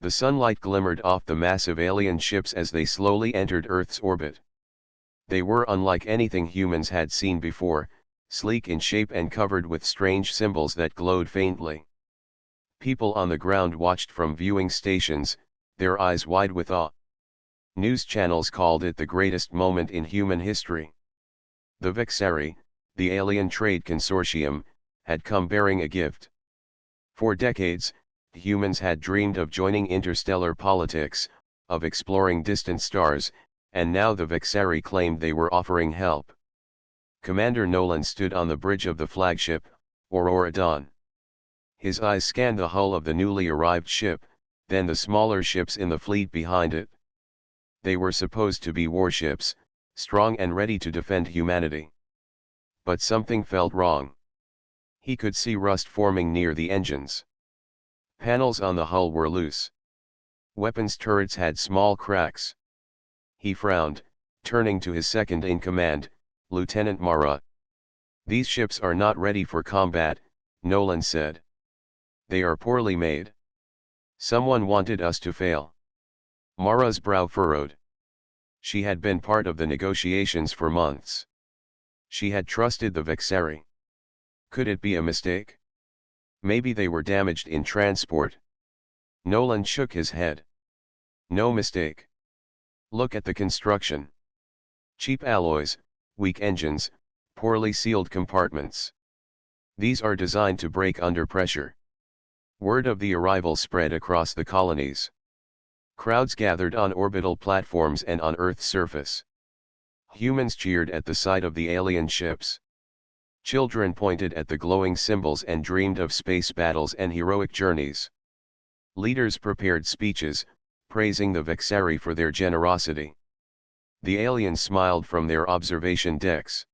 The sunlight glimmered off the massive alien ships as they slowly entered Earth's orbit. They were unlike anything humans had seen before, sleek in shape and covered with strange symbols that glowed faintly. People on the ground watched from viewing stations, their eyes wide with awe. News channels called it the greatest moment in human history. The Vexari, the alien trade consortium, had come bearing a gift. For decades, humans had dreamed of joining interstellar politics, of exploring distant stars, and now the Vexari claimed they were offering help. Commander Nolan stood on the bridge of the flagship, Aurora Dawn. His eyes scanned the hull of the newly arrived ship, then the smaller ships in the fleet behind it. They were supposed to be warships, strong and ready to defend humanity. But something felt wrong. He could see rust forming near the engines. Panels on the hull were loose. Weapons turrets had small cracks. He frowned, turning to his second-in-command, Lieutenant Mara. "These ships are not ready for combat," Nolan said. "They are poorly made. Someone wanted us to fail." Mara's brow furrowed. She had been part of the negotiations for months. She had trusted the Vexari. Could it be a mistake? Maybe they were damaged in transport. Nolan shook his head. "No mistake. Look at the construction. Cheap alloys, weak engines, poorly sealed compartments. These are designed to break under pressure." Word of the arrival spread across the colonies. Crowds gathered on orbital platforms and on Earth's surface. Humans cheered at the sight of the alien ships. Children pointed at the glowing symbols and dreamed of space battles and heroic journeys. Leaders prepared speeches, praising the Vexari for their generosity. The aliens smiled from their observation decks.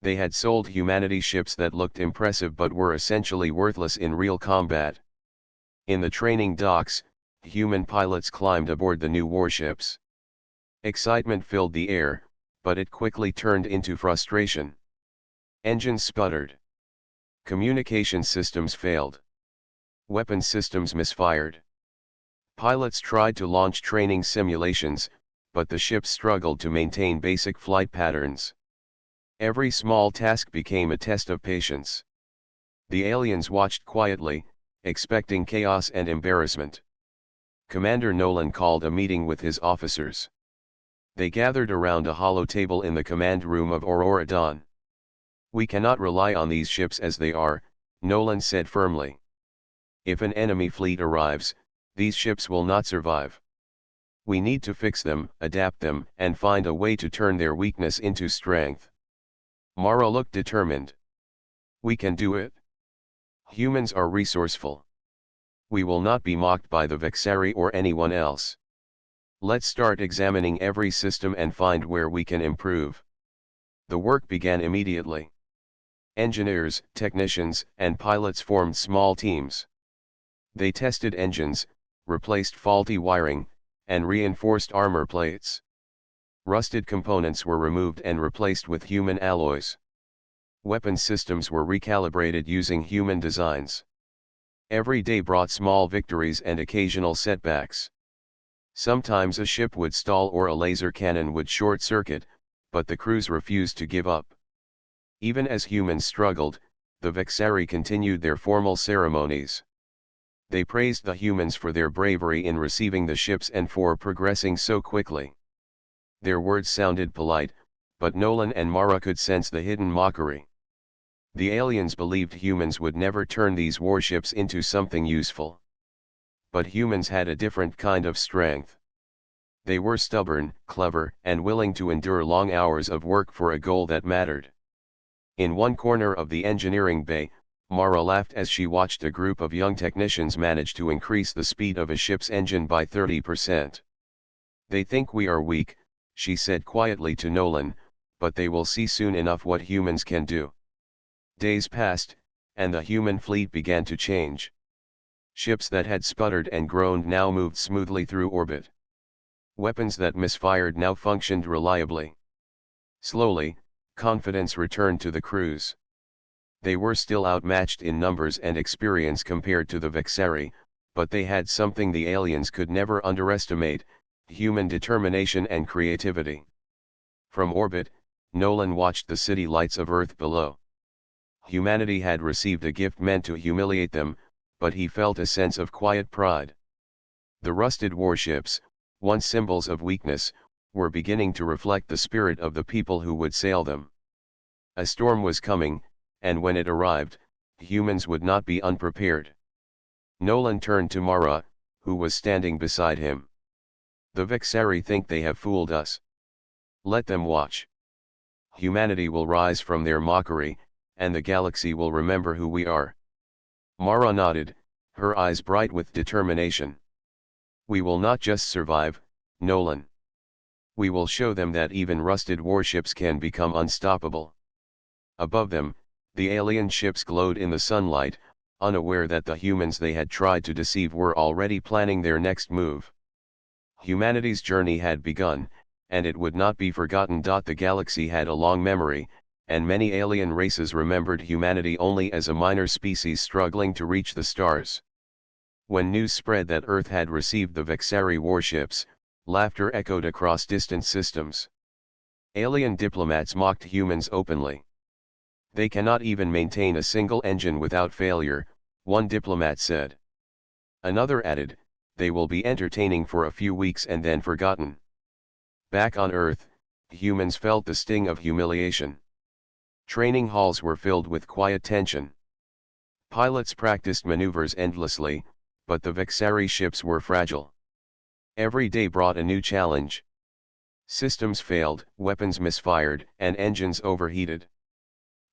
They had sold humanity ships that looked impressive but were essentially worthless in real combat. In the training docks, human pilots climbed aboard the new warships. Excitement filled the air, but it quickly turned into frustration. Engines sputtered. Communication systems failed. Weapon systems misfired. Pilots tried to launch training simulations, but the ships struggled to maintain basic flight patterns. Every small task became a test of patience. The aliens watched quietly, expecting chaos and embarrassment. Commander Nolan called a meeting with his officers. They gathered around a hollow table in the command room of Aurora Dawn. "We cannot rely on these ships as they are," Nolan said firmly. "If an enemy fleet arrives, these ships will not survive. We need to fix them, adapt them, and find a way to turn their weakness into strength." Mara looked determined. "We can do it. Humans are resourceful. We will not be mocked by the Vexari or anyone else. Let's start examining every system and find where we can improve." The work began immediately. Engineers, technicians, and pilots formed small teams. They tested engines, replaced faulty wiring, and reinforced armor plates. Rusted components were removed and replaced with human alloys. Weapon systems were recalibrated using human designs. Every day brought small victories and occasional setbacks. Sometimes a ship would stall or a laser cannon would short-circuit, but the crews refused to give up. Even as humans struggled, the Vexari continued their formal ceremonies. They praised the humans for their bravery in receiving the ships and for progressing so quickly. Their words sounded polite, but Nolan and Mara could sense the hidden mockery. The aliens believed humans would never turn these warships into something useful. But humans had a different kind of strength. They were stubborn, clever, and willing to endure long hours of work for a goal that mattered. In one corner of the engineering bay, Mara laughed as she watched a group of young technicians manage to increase the speed of a ship's engine by 30%. "They think we are weak," she said quietly to Nolan, "but they will see soon enough what humans can do." Days passed, and the human fleet began to change. Ships that had sputtered and groaned now moved smoothly through orbit. Weapons that misfired now functioned reliably. Slowly, confidence returned to the crews. They were still outmatched in numbers and experience compared to the Vexari, But they had something the aliens could never underestimate: human determination and creativity. From orbit, Nolan watched the city lights of Earth below. Humanity had received a gift meant to humiliate them, but he felt a sense of quiet pride. The rusted warships, once symbols of weakness, were beginning to reflect the spirit of the people who would sail them. A storm was coming, and when it arrived, humans would not be unprepared. Nolan turned to Mara, who was standing beside him. "The Vexari think they have fooled us. Let them watch. Humanity will rise from their mockery, and the galaxy will remember who we are." Mara nodded, her eyes bright with determination. "We will not just survive, Nolan. We will show them that even rusted warships can become unstoppable." Above them, the alien ships glowed in the sunlight, unaware that the humans they had tried to deceive were already planning their next move. Humanity's journey had begun, and it would not be forgotten. The galaxy had a long memory, and many alien races remembered humanity only as a minor species struggling to reach the stars. When news spread that Earth had received the Vexari warships, laughter echoed across distant systems. Alien diplomats mocked humans openly. "They cannot even maintain a single engine without failure," one diplomat said. Another added, "They will be entertaining for a few weeks and then forgotten." Back on Earth, humans felt the sting of humiliation. Training halls were filled with quiet tension. Pilots practiced maneuvers endlessly, but the Vexari ships were fragile. Every day brought a new challenge. Systems failed, weapons misfired, and engines overheated.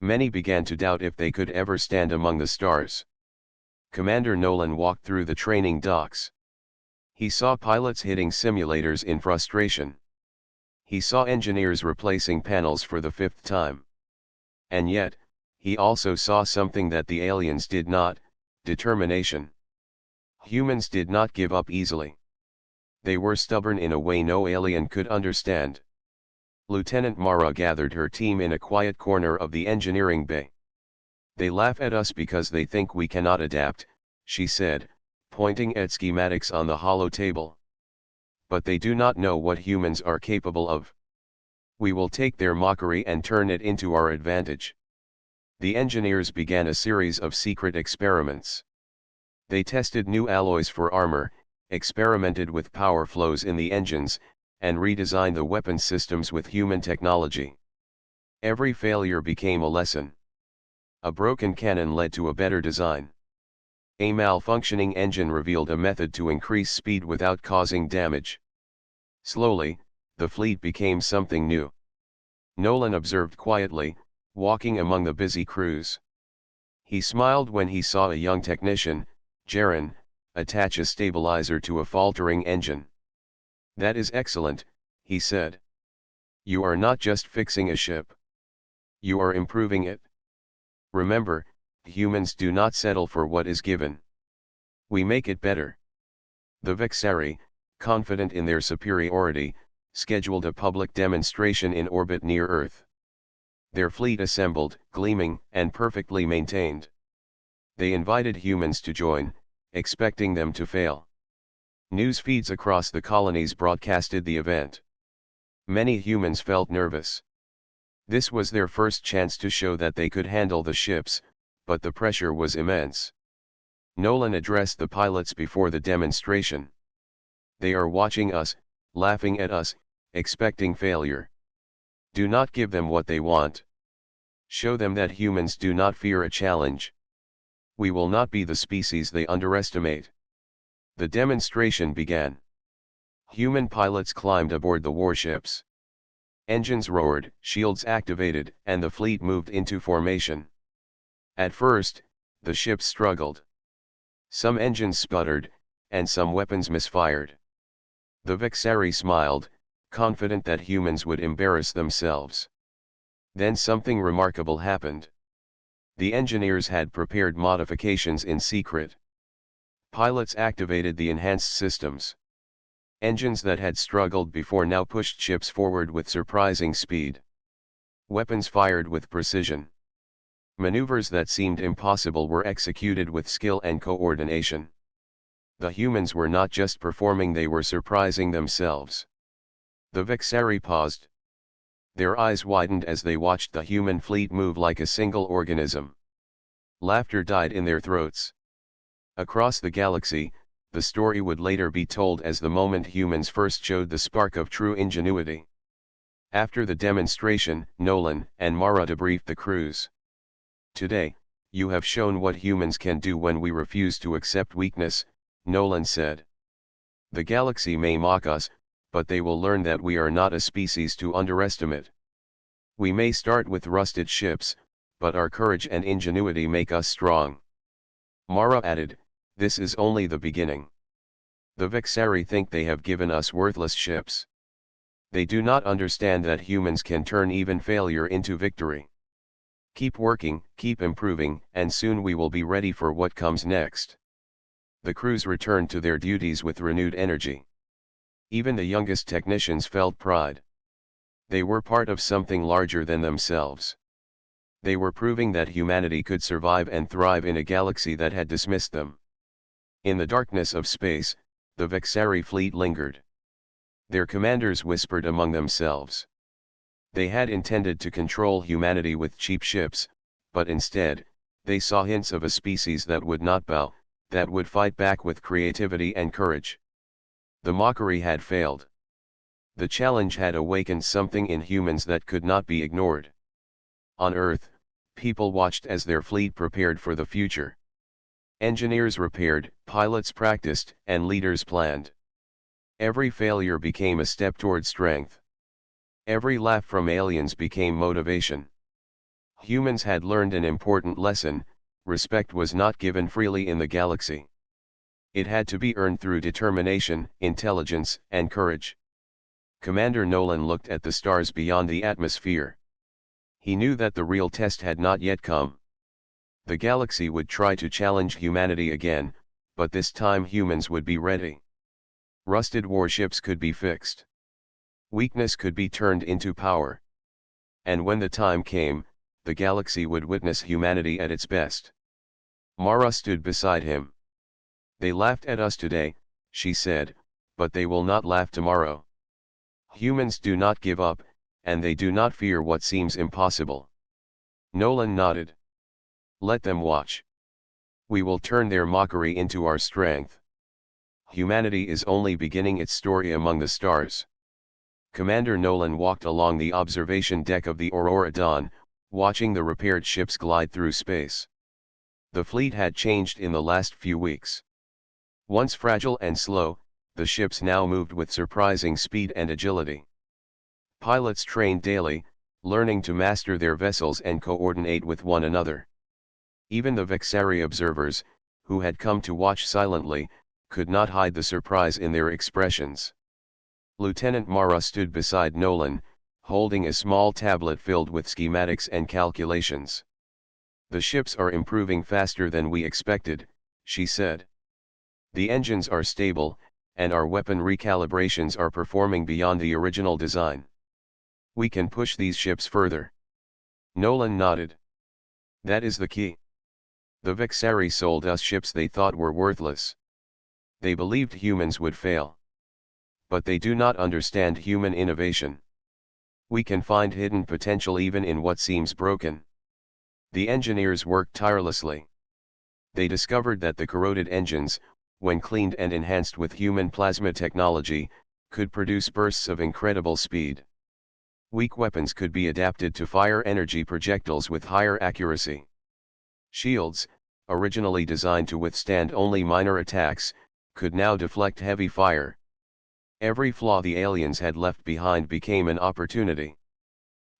Many began to doubt if they could ever stand among the stars. Commander Nolan walked through the training docks. He saw pilots hitting simulators in frustration. He saw engineers replacing panels for the 5th time. And yet, he also saw something that the aliens did not: determination. Humans did not give up easily. They were stubborn in a way no alien could understand. Lieutenant Mara gathered her team in a quiet corner of the engineering bay. "They laugh at us because they think we cannot adapt," she said, pointing at schematics on the hollow table. "But they do not know what humans are capable of. We will take their mockery and turn it into our advantage." The engineers began a series of secret experiments. They tested new alloys for armor, experimented with power flows in the engines, and redesigned the weapon systems with human technology. Every failure became a lesson. A broken cannon led to a better design. A malfunctioning engine revealed a method to increase speed without causing damage. Slowly, the fleet became something new. Nolan observed quietly, walking among the busy crews. He smiled when he saw a young technician, Jaren, attach a stabilizer to a faltering engine. "That is excellent," he said. "You are not just fixing a ship. You are improving it. Remember, humans do not settle for what is given. We make it better." The Vexari, confident in their superiority, scheduled a public demonstration in orbit near Earth. Their fleet assembled, gleaming and perfectly maintained. They invited humans to join, expecting them to fail. News feeds across the colonies broadcasted the event. Many humans felt nervous. This was their first chance to show that they could handle the ships, but the pressure was immense. Nolan addressed the pilots before the demonstration. "They are watching us, laughing at us, expecting failure. Do not give them what they want. Show them that humans do not fear a challenge. We will not be the species they underestimate." The demonstration began. Human pilots climbed aboard the warships. Engines roared, shields activated, and the fleet moved into formation. At first, the ships struggled. Some engines sputtered, and some weapons misfired. The Vexari smiled, confident that humans would embarrass themselves. Then something remarkable happened. The engineers had prepared modifications in secret. Pilots activated the enhanced systems. Engines that had struggled before now pushed ships forward with surprising speed. Weapons fired with precision. Maneuvers that seemed impossible were executed with skill and coordination. The humans were not just performing, they were surprising themselves. The Vexari paused. Their eyes widened as they watched the human fleet move like a single organism. Laughter died in their throats. Across the galaxy, the story would later be told as the moment humans first showed the spark of true ingenuity. After the demonstration, Nolan and Mara debriefed the crews. "Today, you have shown what humans can do when we refuse to accept weakness," Nolan said. "The galaxy may mock us, but they will learn that we are not a species to underestimate. We may start with rusted ships, but our courage and ingenuity make us strong." Mara added, "This is only the beginning. The Vexari think they have given us worthless ships. They do not understand that humans can turn even failure into victory. Keep working, keep improving, and soon we will be ready for what comes next." The crews returned to their duties with renewed energy. Even the youngest technicians felt pride. They were part of something larger than themselves. They were proving that humanity could survive and thrive in a galaxy that had dismissed them. In the darkness of space, the Vexari fleet lingered. Their commanders whispered among themselves. They had intended to control humanity with cheap ships, but instead, they saw hints of a species that would not bow, that would fight back with creativity and courage. The mockery had failed. The challenge had awakened something in humans that could not be ignored. On Earth, people watched as their fleet prepared for the future. Engineers repaired, pilots practiced, and leaders planned. Every failure became a step toward strength. Every laugh from aliens became motivation. Humans had learned an important lesson: respect was not given freely in the galaxy. It had to be earned through determination, intelligence, and courage. Commander Nolan looked at the stars beyond the atmosphere. He knew that the real test had not yet come. The galaxy would try to challenge humanity again, but this time humans would be ready. Rusted warships could be fixed. Weakness could be turned into power. And when the time came, the galaxy would witness humanity at its best. Mara stood beside him. "They laughed at us today," she said, "but they will not laugh tomorrow. Humans do not give up, and they do not fear what seems impossible." Nolan nodded. "Let them watch. We will turn their mockery into our strength. Humanity is only beginning its story among the stars." Commander Nolan walked along the observation deck of the Aurora Dawn, watching the repaired ships glide through space. The fleet had changed in the last few weeks. Once fragile and slow, the ships now moved with surprising speed and agility. Pilots trained daily, learning to master their vessels and coordinate with one another. Even the Vexari observers, who had come to watch silently, could not hide the surprise in their expressions. Lieutenant Mara stood beside Nolan, holding a small tablet filled with schematics and calculations. "The ships are improving faster than we expected," she said. "The engines are stable, and our weapon recalibrations are performing beyond the original design. We can push these ships further." Nolan nodded. "That is the key. The Vexari sold us ships they thought were worthless. They believed humans would fail. But they do not understand human innovation. We can find hidden potential even in what seems broken." The engineers worked tirelessly. They discovered that the corroded engines, when cleaned and enhanced with human plasma technology, could produce bursts of incredible speed. Weak weapons could be adapted to fire energy projectiles with higher accuracy. Shields, originally designed to withstand only minor attacks, could now deflect heavy fire. Every flaw the aliens had left behind became an opportunity.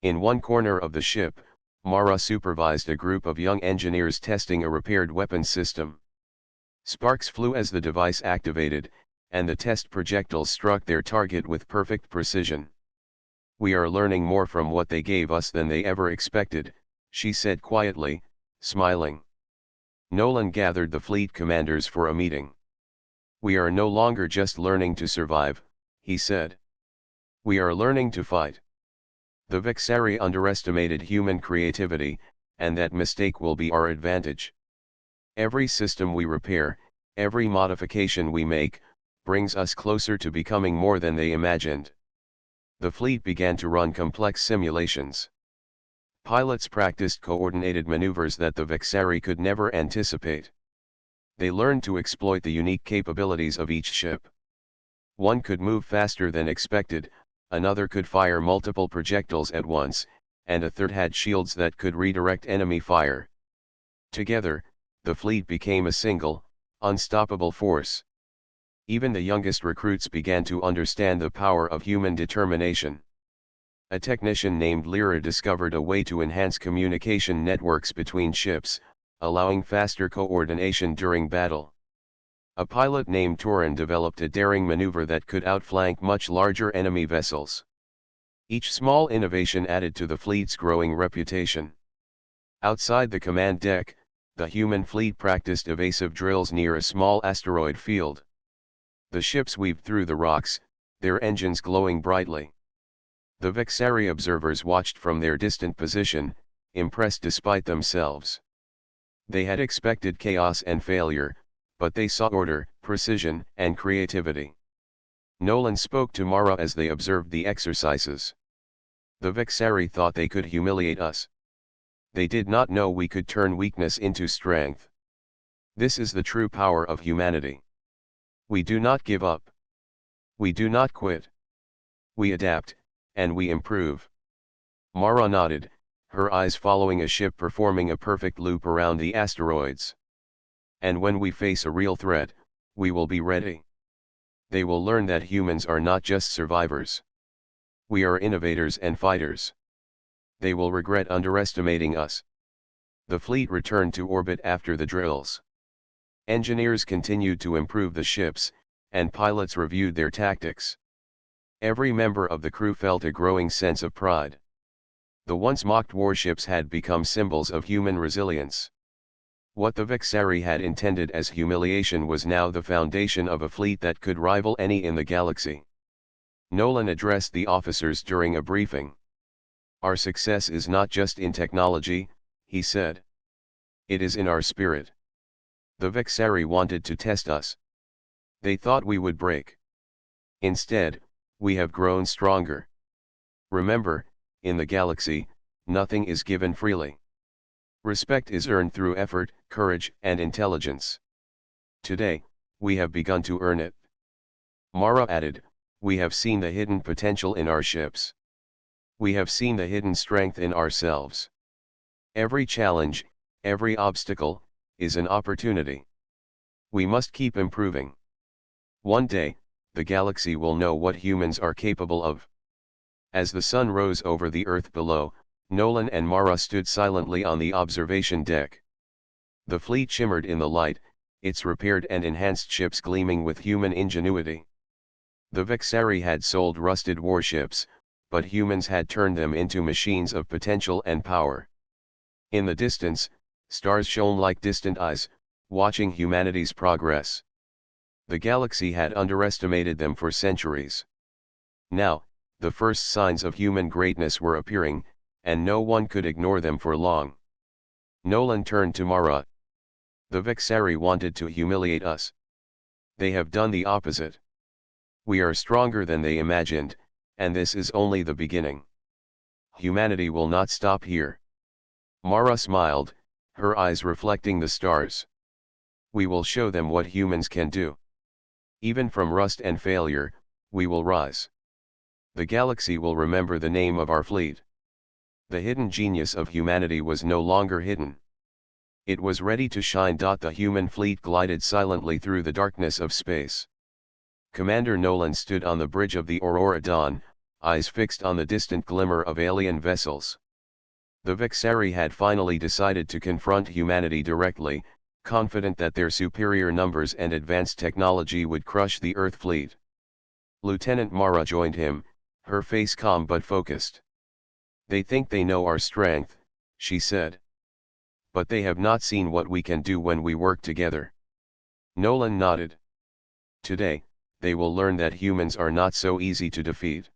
In one corner of the ship, Mara supervised a group of young engineers testing a repaired weapons system. Sparks flew as the device activated, and the test projectiles struck their target with perfect precision. "We are learning more from what they gave us than they ever expected," she said quietly, smiling. Nolan gathered the fleet commanders for a meeting. "We are no longer just learning to survive," he said. "We are learning to fight. The Vexari underestimated human creativity, and that mistake will be our advantage. Every system we repair, Every modification we make, brings us closer to becoming more than they imagined. The fleet began to run complex simulations. Pilots practiced coordinated maneuvers that the Vexari could never anticipate. They learned to exploit the unique capabilities of each ship. One could move faster than expected, another could fire multiple projectiles at once, and a third had shields that could redirect enemy fire. Together, the fleet became a single, unstoppable force. Even the youngest recruits began to understand the power of human determination. A technician named Lyra discovered a way to enhance communication networks between ships, allowing faster coordination during battle. A pilot named Torin developed a daring maneuver that could outflank much larger enemy vessels. Each small innovation added to the fleet's growing reputation. Outside the command deck, the human fleet practiced evasive drills near a small asteroid field. The ships weaved through the rocks, their engines glowing brightly. The Vexari observers watched from their distant position, impressed despite themselves. They had expected chaos and failure, but they saw order, precision, and creativity. Nolan spoke to Mara as they observed the exercises. The Vexari thought they could humiliate us. They did not know we could turn weakness into strength. This is the true power of humanity. We do not give up. We do not quit. We adapt, and we improve. Mara nodded, her eyes following a ship performing a perfect loop around the asteroids. And when we face a real threat, we will be ready. They will learn that humans are not just survivors. We are innovators and fighters. They will regret underestimating us. The fleet returned to orbit after the drills. Engineers continued to improve the ships, and pilots reviewed their tactics. Every member of the crew felt a growing sense of pride. The once mocked warships had become symbols of human resilience. What the Vexari had intended as humiliation was now the foundation of a fleet that could rival any in the galaxy. Nolan addressed the officers during a briefing. Our success is not just in technology, he said. It is in our spirit. The Vexari wanted to test us. They thought we would break. Instead, we have grown stronger. Remember, in the galaxy, nothing is given freely. Respect is earned through effort, courage, and intelligence. Today, we have begun to earn it. Mara added, we have seen the hidden potential in our ships. We have seen the hidden strength in ourselves. Every challenge, every obstacle, is an opportunity. We must keep improving. One day, the galaxy will know what humans are capable of. As the sun rose over the earth below, Nolan and Mara stood silently on the observation deck. The fleet shimmered in the light, its repaired and enhanced ships gleaming with human ingenuity. The Vexari had sold rusted warships, but humans had turned them into machines of potential and power. In the distance, stars shone like distant eyes, watching humanity's progress. The galaxy had underestimated them for centuries. Now, the first signs of human greatness were appearing, and no one could ignore them for long. Nolan turned to Mara. The Vexari wanted to humiliate us. They have done the opposite. We are stronger than they imagined, and this is only the beginning. Humanity will not stop here. Mara smiled, her eyes reflecting the stars. We will show them what humans can do. Even from rust and failure, we will rise. The galaxy will remember the name of our fleet. The hidden genius of humanity was no longer hidden. It was ready to shine. The human fleet glided silently through the darkness of space. Commander Nolan stood on the bridge of the Aurora Dawn, eyes fixed on the distant glimmer of alien vessels. The Vexari had finally decided to confront humanity directly, confident that their superior numbers and advanced technology would crush the Earth fleet. Lieutenant Mara joined him, her face calm but focused. They think they know our strength, she said. But they have not seen what we can do when we work together. Nolan nodded. Today, they will learn that humans are not so easy to defeat.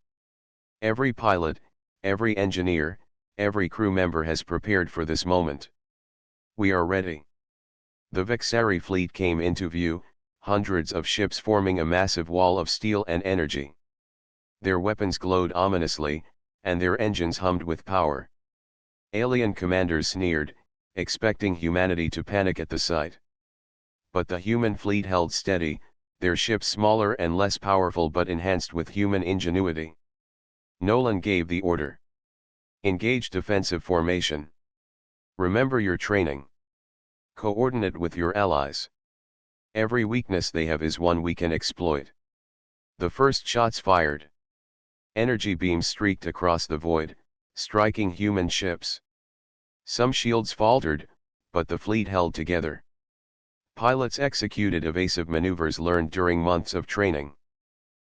Every pilot, every engineer, every crew member has prepared for this moment. We are ready. The Vexari fleet came into view, hundreds of ships forming a massive wall of steel and energy. Their weapons glowed ominously, and their engines hummed with power. Alien commanders sneered, expecting humanity to panic at the sight. But the human fleet held steady, their ships smaller and less powerful but enhanced with human ingenuity. Nolan gave the order. Engage defensive formation. Remember your training. Coordinate with your allies. Every weakness they have is one we can exploit. The first shots fired. Energy beams streaked across the void, striking human ships. Some shields faltered, but the fleet held together. Pilots executed evasive maneuvers learned during months of training.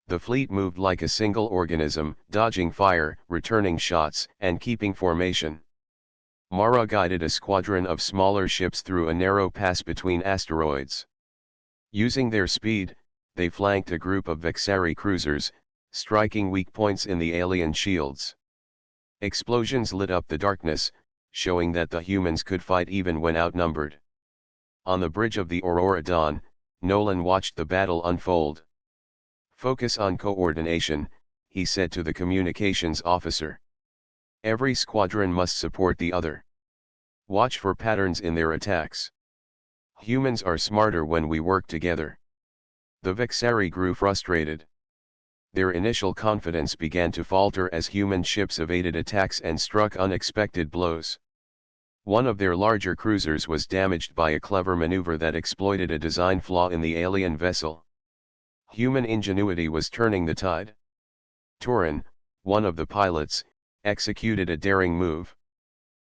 The fleet moved like a single organism, dodging fire, returning shots, and keeping formation. Mara guided a squadron of smaller ships through a narrow pass between asteroids. Using their speed, they flanked a group of Vexari cruisers, striking weak points in the alien shields. Explosions lit up the darkness, showing that the humans could fight even when outnumbered. On the bridge of the Aurora Dawn, Nolan watched the battle unfold. "Focus on coordination," he said to the communications officer. "Every squadron must support the other. Watch for patterns in their attacks. Humans are smarter when we work together." The Vexari grew frustrated. Their initial confidence began to falter as human ships evaded attacks and struck unexpected blows. One of their larger cruisers was damaged by a clever maneuver that exploited a design flaw in the alien vessel. Human ingenuity was turning the tide. Turin, one of the pilots, executed a daring move.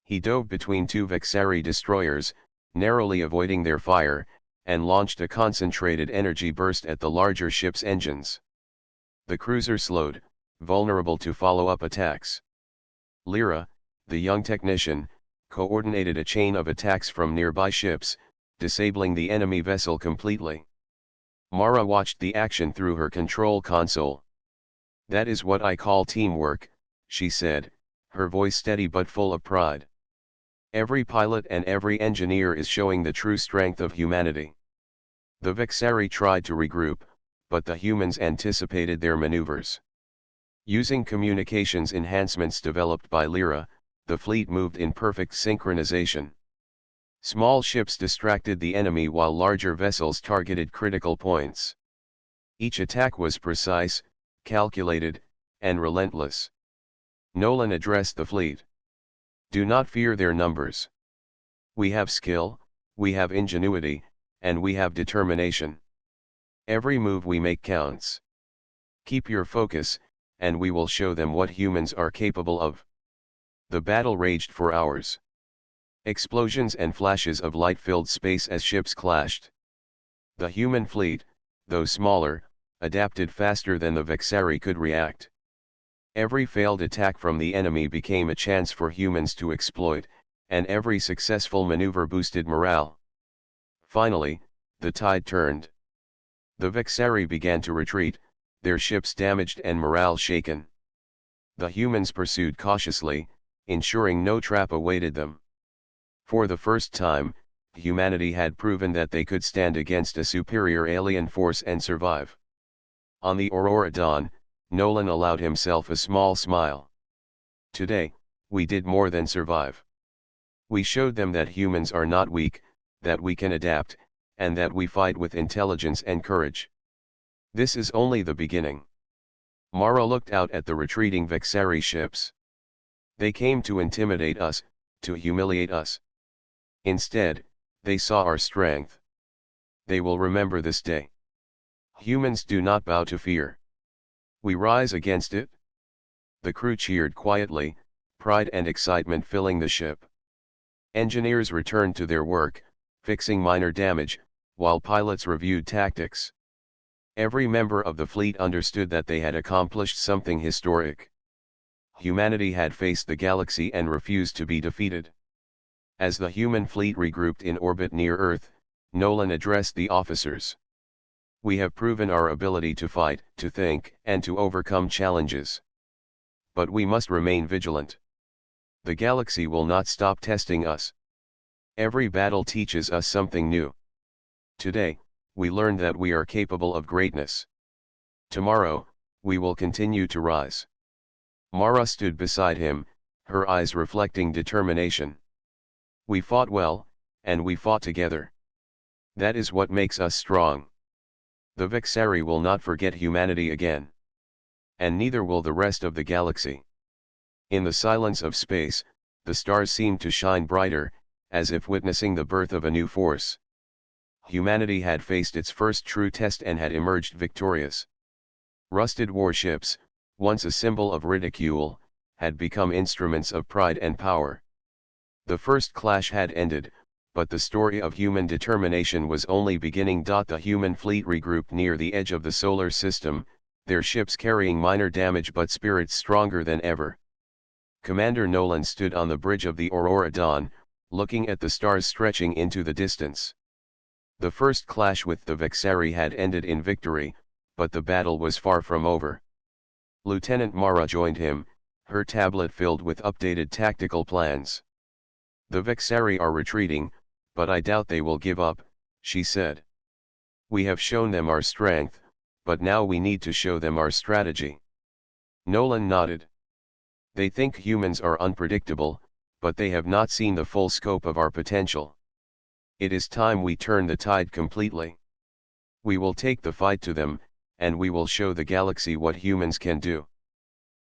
He dove between two Vexari destroyers, narrowly avoiding their fire, and launched a concentrated energy burst at the larger ship's engines. The cruiser slowed, vulnerable to follow-up attacks. Lyra, the young technician, coordinated a chain of attacks from nearby ships, disabling the enemy vessel completely. Mara watched the action through her control console. "That is what I call teamwork," she said, her voice steady but full of pride. "Every pilot and every engineer is showing the true strength of humanity." The Vexari tried to regroup, but the humans anticipated their maneuvers. Using communications enhancements developed by Lyra, the fleet moved in perfect synchronization. Small ships distracted the enemy while larger vessels targeted critical points. Each attack was precise, calculated, and relentless. Nolan addressed the fleet. "Do not fear their numbers. We have skill, we have ingenuity, and we have determination. Every move we make counts. Keep your focus, and we will show them what humans are capable of." The battle raged for hours. Explosions and flashes of light filled space as ships clashed. The human fleet, though smaller, adapted faster than the Vexari could react. Every failed attack from the enemy became a chance for humans to exploit, and every successful maneuver boosted morale. Finally, the tide turned. The Vexari began to retreat, their ships damaged and morale shaken. The humans pursued cautiously, ensuring no trap awaited them. For the first time, humanity had proven that they could stand against a superior alien force and survive. On the Aurora Dawn, Nolan allowed himself a small smile. "Today, we did more than survive. We showed them that humans are not weak, that we can adapt, and that we fight with intelligence and courage. This is only the beginning." Mara looked out at the retreating Vexari ships. "They came to intimidate us, to humiliate us. Instead, they saw our strength. They will remember this day. Humans do not bow to fear. We rise against it." The crew cheered quietly, pride and excitement filling the ship. Engineers returned to their work, fixing minor damage, while pilots reviewed tactics. Every member of the fleet understood that they had accomplished something historic. Humanity had faced the galaxy and refused to be defeated. As the human fleet regrouped in orbit near Earth, Nolan addressed the officers. "We have proven our ability to fight, to think, and to overcome challenges. But we must remain vigilant. The galaxy will not stop testing us. Every battle teaches us something new. Today, we learned that we are capable of greatness. Tomorrow, we will continue to rise. Mara stood beside him, her eyes reflecting determination. We fought well, and we fought together. That is what makes us strong. The Vexari will not forget humanity again. And neither will the rest of the galaxy. In the silence of space, the stars seemed to shine brighter, as if witnessing the birth of a new force. Humanity had faced its first true test and had emerged victorious. Rusted warships, once a symbol of ridicule, had become instruments of pride and power. The first clash had ended, but the story of human determination was only beginning. The human fleet regrouped near the edge of the solar system, their ships carrying minor damage but spirits stronger than ever. Commander Nolan stood on the bridge of the Aurora Dawn, looking at the stars stretching into the distance. The first clash with the Vexari had ended in victory, but the battle was far from over. Lieutenant Mara joined him, her tablet filled with updated tactical plans. The Vexari are retreating, but I doubt they will give up, she said. We have shown them our strength, but now we need to show them our strategy. Nolan nodded. They think humans are unpredictable, but they have not seen the full scope of our potential. It is time we turn the tide completely. We will take the fight to them, and we will show the galaxy what humans can do.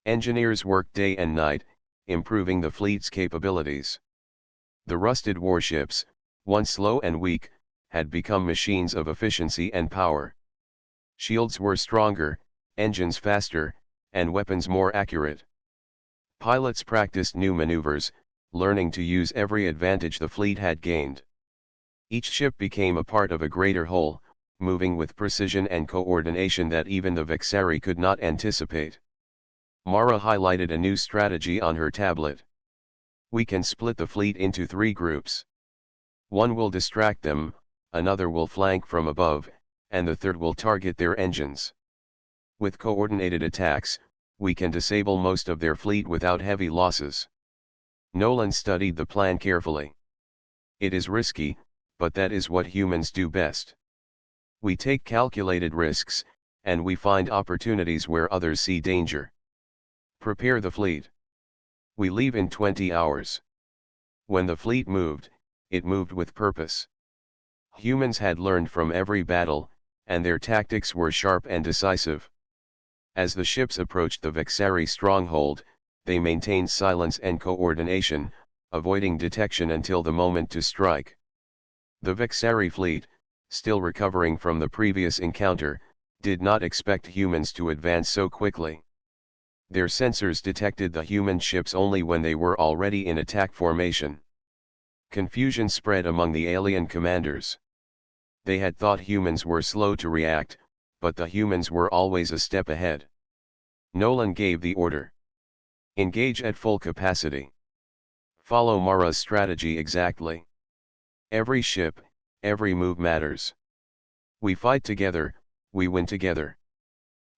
Engineers worked day and night, improving the fleet's capabilities. The rusted warships, once slow and weak, had become machines of efficiency and power. Shields were stronger, engines faster, and weapons more accurate. Pilots practiced new maneuvers, learning to use every advantage the fleet had gained. Each ship became a part of a greater whole, moving with precision and coordination that even the Vexari could not anticipate. Mara highlighted a new strategy on her tablet. We can split the fleet into 3 groups. One will distract them, another will flank from above, and the third will target their engines. With coordinated attacks, we can disable most of their fleet without heavy losses. Nolan studied the plan carefully. It is risky, but that is what humans do best. We take calculated risks, and we find opportunities where others see danger. Prepare the fleet. We leave in 20 hours. When the fleet moved, it moved with purpose. Humans had learned from every battle, and their tactics were sharp and decisive. As the ships approached the Vexari stronghold, they maintained silence and coordination, avoiding detection until the moment to strike. The Vexari fleet, still recovering from the previous encounter, did not expect humans to advance so quickly. Their sensors detected the human ships only when they were already in attack formation. Confusion spread among the alien commanders. They had thought humans were slow to react, but the humans were always a step ahead. Nolan gave the order. Engage at full capacity. Follow Mara's strategy exactly. Every ship, every move matters. We fight together, we win together.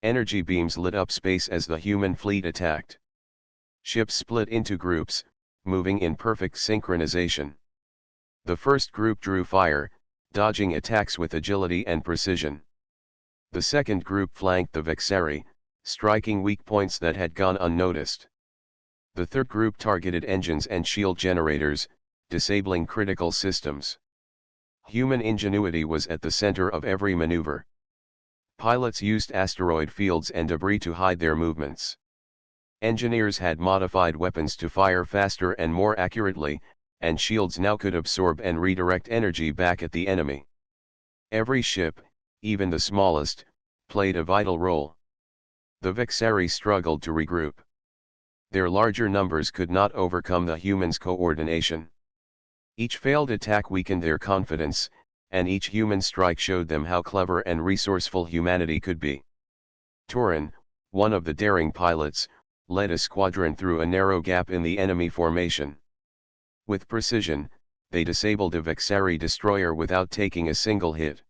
Energy beams lit up space as the human fleet attacked. Ships split into groups, moving in perfect synchronization. The first group drew fire, dodging attacks with agility and precision. The second group flanked the Vexari, striking weak points that had gone unnoticed. The third group targeted engines and shield generators, disabling critical systems. Human ingenuity was at the center of every maneuver. Pilots used asteroid fields and debris to hide their movements. Engineers had modified weapons to fire faster and more accurately, and shields now could absorb and redirect energy back at the enemy. Every ship, even the smallest, played a vital role. The Vexari struggled to regroup. Their larger numbers could not overcome the humans' coordination. Each failed attack weakened their confidence, and each human strike showed them how clever and resourceful humanity could be. Torin, one of the daring pilots, led a squadron through a narrow gap in the enemy formation. With precision, they disabled a Vexari destroyer without taking a single hit.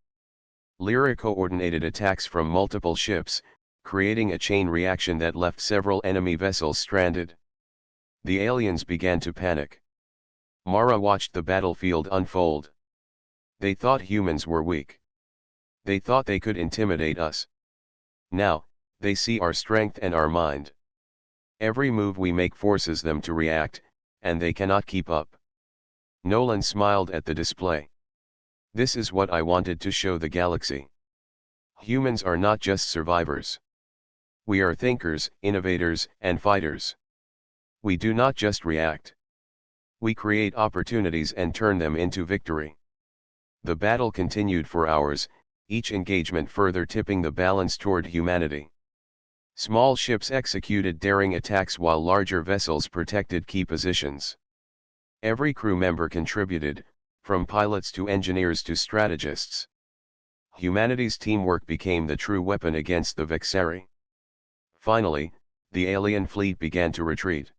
Lyra coordinated attacks from multiple ships, creating a chain reaction that left several enemy vessels stranded. The aliens began to panic. Mara watched the battlefield unfold. They thought humans were weak. They thought they could intimidate us. Now, they see our strength and our mind. Every move we make forces them to react, and they cannot keep up. Nolan smiled at the display. This is what I wanted to show the galaxy. Humans are not just survivors. We are thinkers, innovators, and fighters. We do not just react. We create opportunities and turn them into victory. The battle continued for hours, each engagement further tipping the balance toward humanity. Small ships executed daring attacks while larger vessels protected key positions. Every crew member contributed, from pilots to engineers to strategists. Humanity's teamwork became the true weapon against the Vexari. Finally, the alien fleet began to retreat.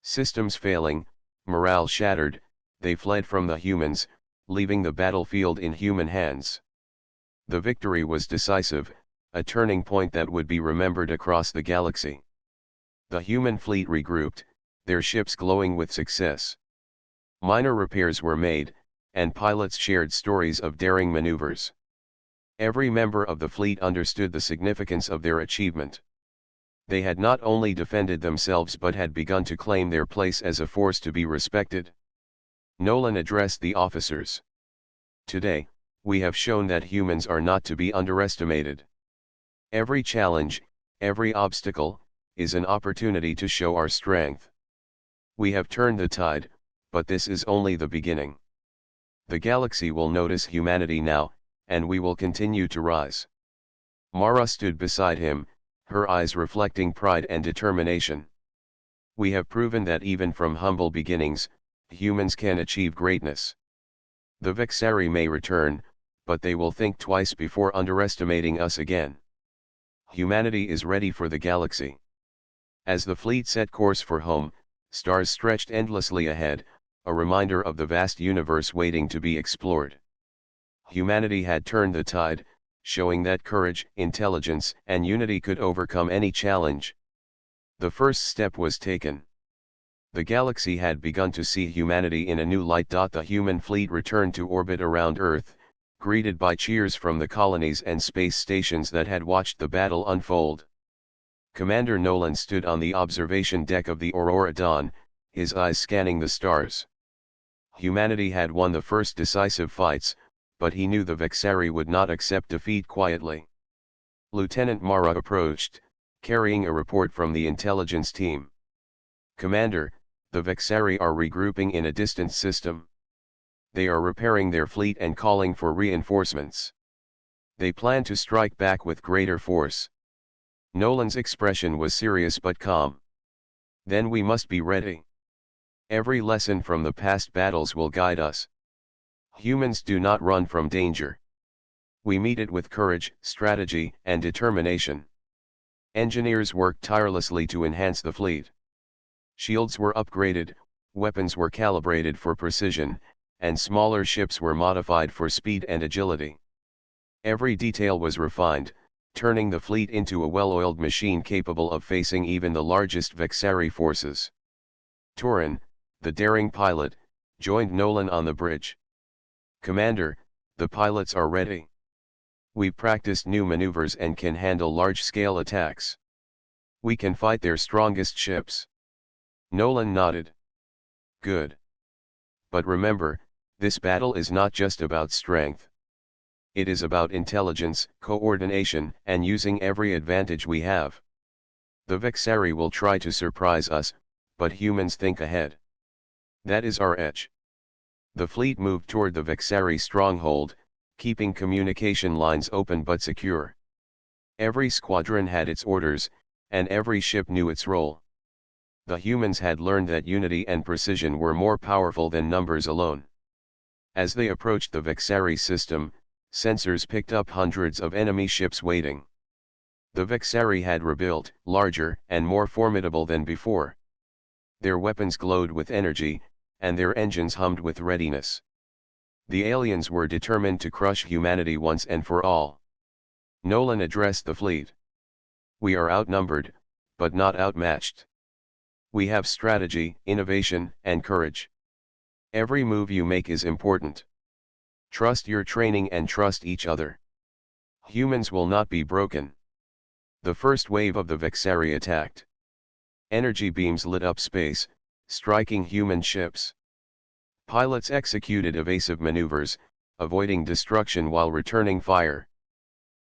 Systems failing, morale shattered, they fled from the humans, leaving the battlefield in human hands. The victory was decisive, a turning point that would be remembered across the galaxy. The human fleet regrouped, their ships glowing with success. Minor repairs were made, and pilots shared stories of daring maneuvers. Every member of the fleet understood the significance of their achievement. They had not only defended themselves but had begun to claim their place as a force to be respected. Nolan addressed the officers. Today, we have shown that humans are not to be underestimated. Every challenge, every obstacle, is an opportunity to show our strength. We have turned the tide, but this is only the beginning. The galaxy will notice humanity now, and we will continue to rise. Mara stood beside him, her eyes reflecting pride and determination. We have proven that even from humble beginnings, humans can achieve greatness. The Vexari may return, but they will think twice before underestimating us again. Humanity is ready for the galaxy. As the fleet set course for home, stars stretched endlessly ahead, a reminder of the vast universe waiting to be explored. Humanity had turned the tide, showing that courage, intelligence, and unity could overcome any challenge. The first step was taken. The galaxy had begun to see humanity in a new light. The human fleet returned to orbit around Earth, greeted by cheers from the colonies and space stations that had watched the battle unfold. Commander Nolan stood on the observation deck of the Aurora Dawn, his eyes scanning the stars. Humanity had won the first decisive fights, but he knew the Vexari would not accept defeat quietly. Lieutenant Mara approached, carrying a report from the intelligence team. Commander, the Vexari are regrouping in a distant system. They are repairing their fleet and calling for reinforcements. They plan to strike back with greater force. Nolan's expression was serious but calm. Then we must be ready. Every lesson from the past battles will guide us. Humans do not run from danger. We meet it with courage, strategy, and determination. Engineers worked tirelessly to enhance the fleet. Shields were upgraded, weapons were calibrated for precision, and smaller ships were modified for speed and agility. Every detail was refined, turning the fleet into a well-oiled machine capable of facing even the largest Vexari forces. Torin, the daring pilot, joined Nolan on the bridge. Commander, the pilots are ready. We practiced new maneuvers and can handle large-scale attacks. We can fight their strongest ships. Nolan nodded. Good. But remember, this battle is not just about strength. It is about intelligence, coordination, and using every advantage we have. The Vexari will try to surprise us, but humans think ahead. That is our edge. The fleet moved toward the Vexari stronghold, keeping communication lines open but secure. Every squadron had its orders, and every ship knew its role. The humans had learned that unity and precision were more powerful than numbers alone. As they approached the Vexari system, sensors picked up hundreds of enemy ships waiting. The Vexari had rebuilt, larger and more formidable than before. Their weapons glowed with energy, and their engines hummed with readiness. The aliens were determined to crush humanity once and for all. Nolan addressed the fleet. We are outnumbered, but not outmatched. We have strategy, innovation, and courage. Every move you make is important. Trust your training and trust each other. Humans will not be broken. The first wave of the Vexari attacked. Energy beams lit up space, striking human ships. Pilots executed evasive maneuvers, avoiding destruction while returning fire.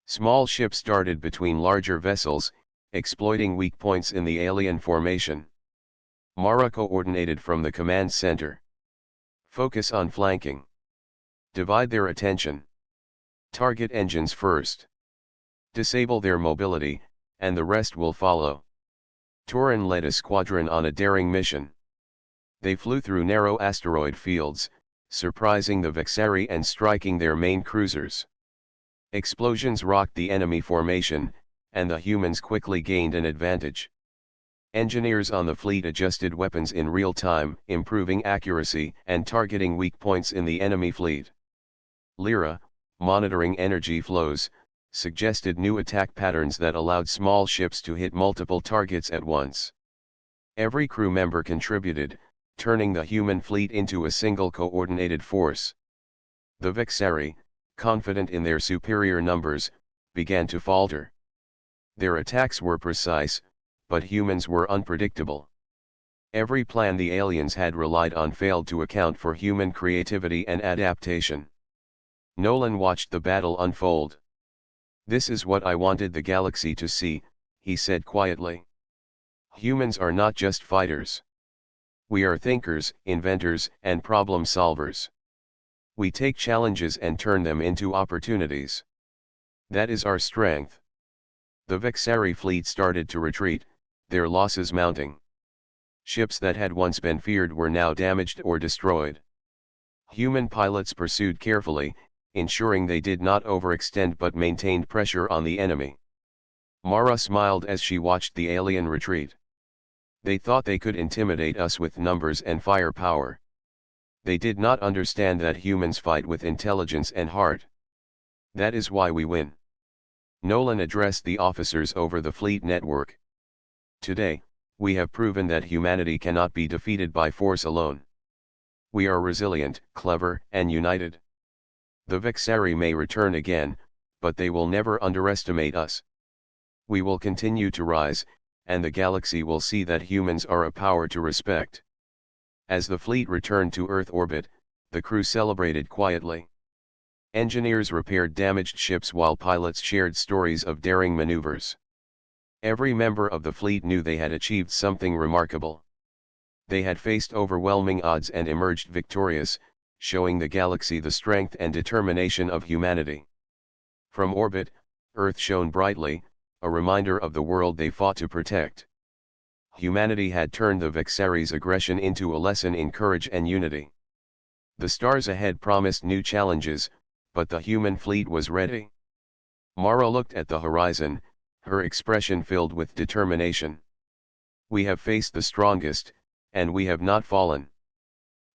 Small ships darted between larger vessels, exploiting weak points in the alien formation. Mara coordinated from the command center. Focus on flanking. Divide their attention. Target engines first. Disable their mobility, and the rest will follow. Torin led a squadron on a daring mission. They flew through narrow asteroid fields, surprising the Vexari and striking their main cruisers. Explosions rocked the enemy formation, and the humans quickly gained an advantage. Engineers on the fleet adjusted weapons in real time, improving accuracy and targeting weak points in the enemy fleet. Lyra, monitoring energy flows, suggested new attack patterns that allowed small ships to hit multiple targets at once. Every crew member contributed, turning the human fleet into a single coordinated force. The Vexari, confident in their superior numbers, began to falter. Their attacks were precise, but humans were unpredictable. Every plan the aliens had relied on failed to account for human creativity and adaptation. Nolan watched the battle unfold. "This is what I wanted the galaxy to see," he said quietly. "Humans are not just fighters. We are thinkers, inventors, and problem solvers. We take challenges and turn them into opportunities. That is our strength." The Vexari fleet started to retreat, their losses mounting. Ships that had once been feared were now damaged or destroyed. Human pilots pursued carefully, ensuring they did not overextend but maintained pressure on the enemy. Mara smiled as she watched the alien retreat. "They thought they could intimidate us with numbers and firepower. They did not understand that humans fight with intelligence and heart. That is why we win." Nolan addressed the officers over the fleet network. "Today, we have proven that humanity cannot be defeated by force alone. We are resilient, clever, and united. The Vexari may return again, but they will never underestimate us. We will continue to rise, and the galaxy will see that humans are a power to respect." As the fleet returned to Earth orbit, the crew celebrated quietly. Engineers repaired damaged ships while pilots shared stories of daring maneuvers. Every member of the fleet knew they had achieved something remarkable. They had faced overwhelming odds and emerged victorious, showing the galaxy the strength and determination of humanity. From orbit, Earth shone brightly, a reminder of the world they fought to protect. Humanity had turned the Vexari's aggression into a lesson in courage and unity. The stars ahead promised new challenges, but the human fleet was ready. Mara looked at the horizon, her expression filled with determination. "We have faced the strongest, and we have not fallen.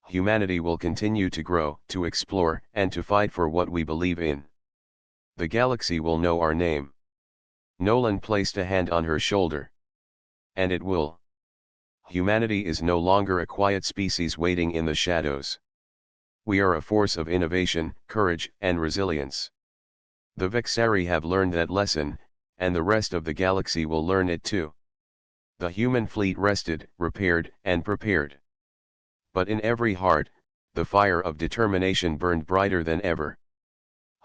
Humanity will continue to grow, to explore, and to fight for what we believe in. The galaxy will know our name." Nolan placed a hand on her shoulder. "And it will. Humanity is no longer a quiet species waiting in the shadows. We are a force of innovation, courage, and resilience. The Vexari have learned that lesson, and the rest of the galaxy will learn it too." The human fleet rested, repaired, and prepared. But in every heart, the fire of determination burned brighter than ever.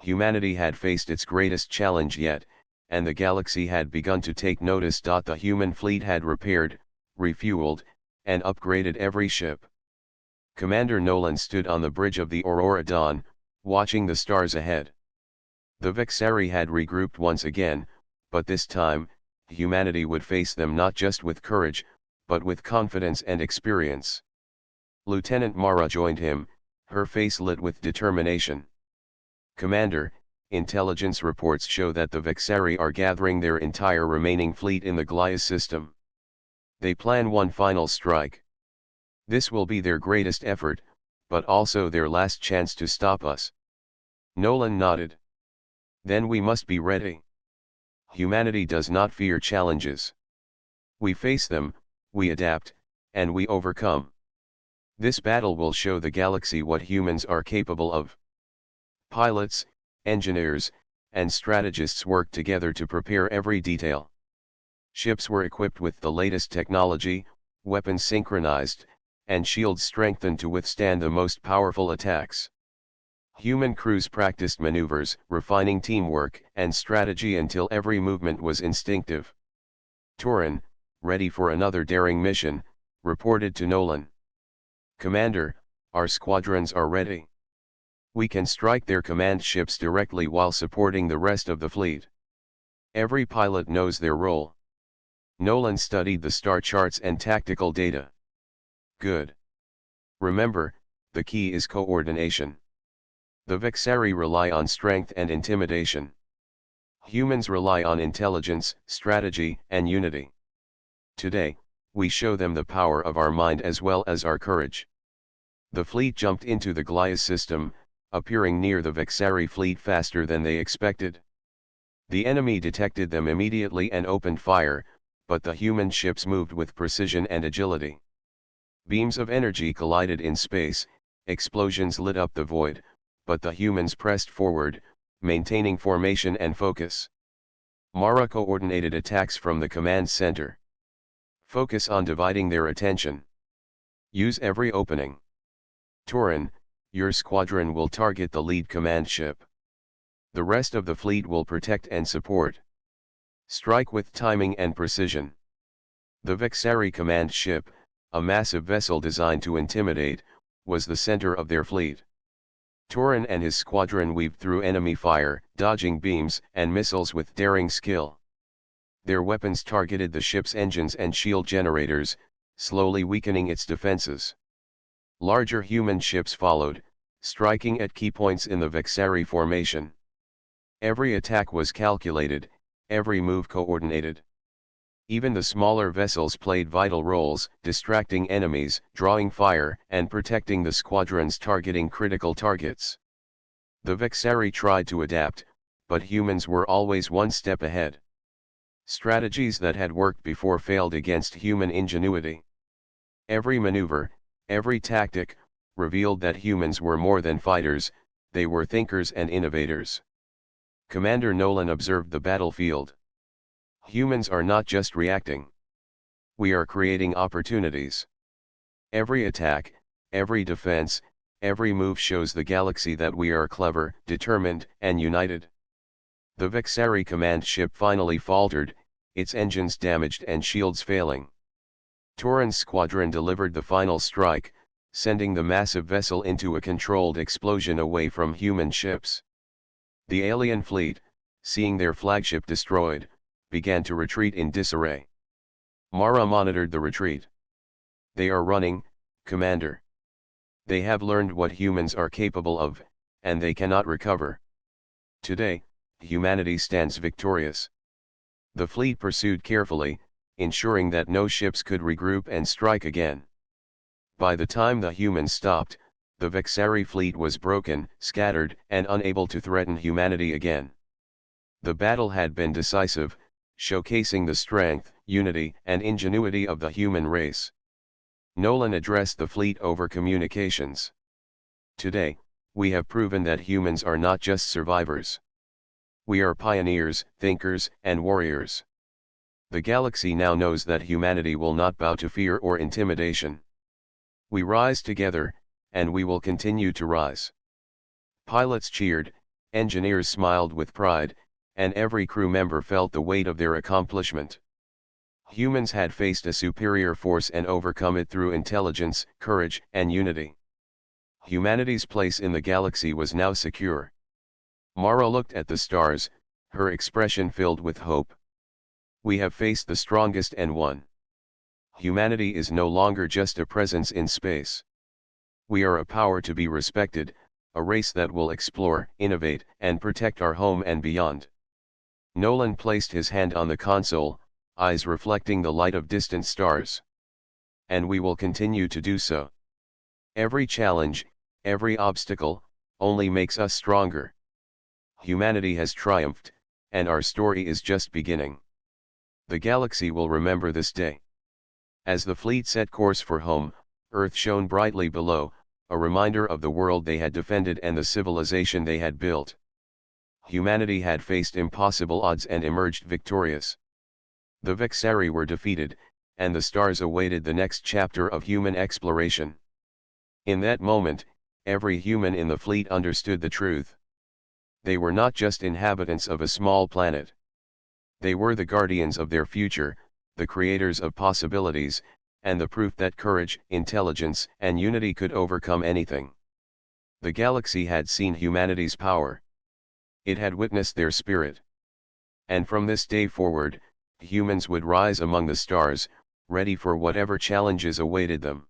Humanity had faced its greatest challenge yet, and the galaxy had begun to take notice. The human fleet had repaired, refueled, and upgraded every ship. Commander Nolan stood on the bridge of the Aurora Dawn, watching the stars ahead. The Vexari had regrouped once again, but this time, humanity would face them not just with courage, but with confidence and experience. Lieutenant Mara joined him, her face lit with determination. "Commander, intelligence reports show that the Vexari are gathering their entire remaining fleet in the Glias system. They plan one final strike. This will be their greatest effort, but also their last chance to stop us." Nolan nodded. "Then we must be ready. Humanity does not fear challenges. We face them, we adapt, and we overcome. This battle will show the galaxy what humans are capable of. Pilots, engineers, and strategists worked together to prepare every detail. Ships were equipped with the latest technology, weapons synchronized, and shields strengthened to withstand the most powerful attacks. Human crews practiced maneuvers, refining teamwork and strategy until every movement was instinctive. Turin, ready for another daring mission, reported to Nolan. "Commander, our squadrons are ready. We can strike their command ships directly while supporting the rest of the fleet. Every pilot knows their role." Nolan studied the star charts and tactical data. "Good. Remember, the key is coordination. The Vexari rely on strength and intimidation. Humans rely on intelligence, strategy, and unity. Today, we show them the power of our mind as well as our courage." The fleet jumped into the Glias system, appearing near the Vexari fleet faster than they expected. The enemy detected them immediately and opened fire, but the human ships moved with precision and agility. Beams of energy collided in space, explosions lit up the void, but the humans pressed forward, maintaining formation and focus. Mara coordinated attacks from the command center. "Focus on dividing their attention. Use every opening. Turin, your squadron will target the lead command ship. The rest of the fleet will protect and support. Strike with timing and precision." The Vexari command ship, a massive vessel designed to intimidate, was the center of their fleet. Turin and his squadron weaved through enemy fire, dodging beams and missiles with daring skill. Their weapons targeted the ship's engines and shield generators, slowly weakening its defenses. Larger human ships followed, striking at key points in the Vexari formation. Every attack was calculated, every move coordinated. Even the smaller vessels played vital roles, distracting enemies, drawing fire, and protecting the squadrons targeting critical targets. The Vexari tried to adapt, but humans were always one step ahead. Strategies that had worked before failed against human ingenuity. Every maneuver, every tactic, revealed that humans were more than fighters, they were thinkers and innovators. Commander Nolan observed the battlefield. "Humans are not just reacting. We are creating opportunities. Every attack, every defense, every move shows the galaxy that we are clever, determined, and united." The Vexari command ship finally faltered, its engines damaged and shields failing. Turin's squadron delivered the final strike, sending the massive vessel into a controlled explosion away from human ships. The alien fleet, seeing their flagship destroyed, began to retreat in disarray. Mara monitored the retreat. "They are running, Commander. They have learned what humans are capable of, and they cannot recover. Today, humanity stands victorious." The fleet pursued carefully, ensuring that no ships could regroup and strike again. By the time the humans stopped, the Vexari fleet was broken, scattered, and unable to threaten humanity again. The battle had been decisive, showcasing the strength, unity, and ingenuity of the human race. Nolan addressed the fleet over communications. "Today, we have proven that humans are not just survivors. We are pioneers, thinkers, and warriors. The galaxy now knows that humanity will not bow to fear or intimidation. We rise together, and we will continue to rise." Pilots cheered, engineers smiled with pride, and every crew member felt the weight of their accomplishment. Humans had faced a superior force and overcome it through intelligence, courage, and unity. Humanity's place in the galaxy was now secure. Mara looked at the stars, her expression filled with hope. "We have faced the strongest and won. Humanity is no longer just a presence in space. We are a power to be respected, a race that will explore, innovate, and protect our home and beyond." Nolan placed his hand on the console, eyes reflecting the light of distant stars. "And we will continue to do so. Every challenge, every obstacle, only makes us stronger. Humanity has triumphed, and our story is just beginning. The galaxy will remember this day." As the fleet set course for home, Earth shone brightly below, a reminder of the world they had defended and the civilization they had built. Humanity had faced impossible odds and emerged victorious. The Vexari were defeated, and the stars awaited the next chapter of human exploration. In that moment, every human in the fleet understood the truth. They were not just inhabitants of a small planet. They were the guardians of their future, the creators of possibilities, and the proof that courage, intelligence, and unity could overcome anything. The galaxy had seen humanity's power. It had witnessed their spirit. And from this day forward, humans would rise among the stars, ready for whatever challenges awaited them.